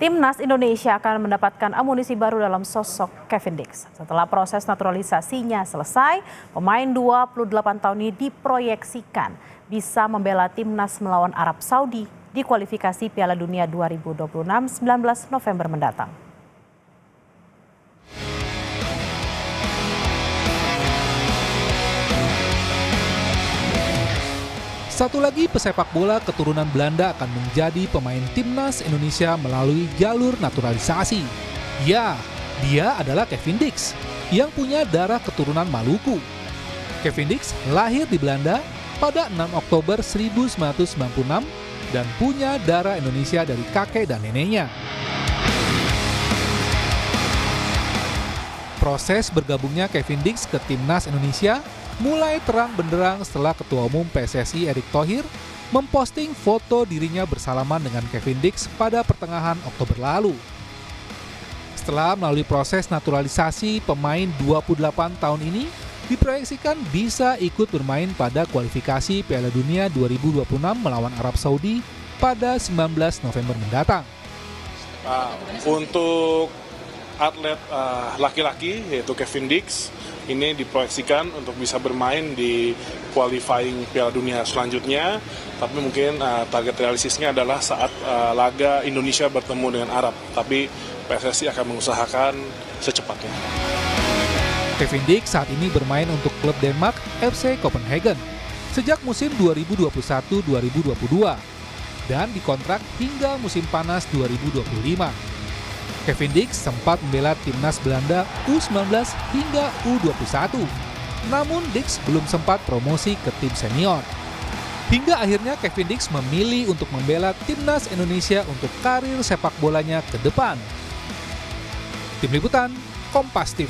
Timnas Indonesia akan mendapatkan amunisi baru dalam sosok Kevin Dix. Setelah proses naturalisasinya selesai, pemain 28 tahun ini diproyeksikan bisa membela Timnas melawan Arab Saudi di kualifikasi Piala Dunia 2026 19 November mendatang. Satu lagi pesepak bola keturunan Belanda akan menjadi pemain Timnas Indonesia melalui jalur naturalisasi. Ya, dia adalah Kevin Dix yang punya darah keturunan Maluku. Kevin Dix lahir di Belanda pada 6 Oktober 1996 dan punya darah Indonesia dari kakek dan neneknya. Proses bergabungnya Kevin Dix ke Timnas Indonesia mulai terang benderang setelah Ketua Umum PSSI Erick Thohir memposting foto dirinya bersalaman dengan Kevin Dix pada pertengahan Oktober lalu. Setelah melalui proses naturalisasi, pemain 28 tahun ini diproyeksikan bisa ikut bermain pada kualifikasi Piala Dunia 2026 melawan Arab Saudi pada 19 November mendatang. Untuk atlet laki-laki yaitu Kevin Dix ini diproyeksikan untuk bisa bermain di qualifying Piala Dunia selanjutnya, tapi mungkin target realistisnya adalah saat laga Indonesia bertemu dengan Arab, tapi PSSI akan mengusahakan secepatnya. Kevin Dix saat ini bermain untuk klub Denmark FC Copenhagen sejak musim 2021-2022 dan dikontrak hingga musim panas 2025. Kevin Dix sempat membela Timnas Belanda U19 hingga U21. Namun Dix belum sempat promosi ke tim senior. Hingga akhirnya Kevin Dix memilih untuk membela Timnas Indonesia untuk karir sepak bolanya ke depan. Tim Liputan, Kompas TV.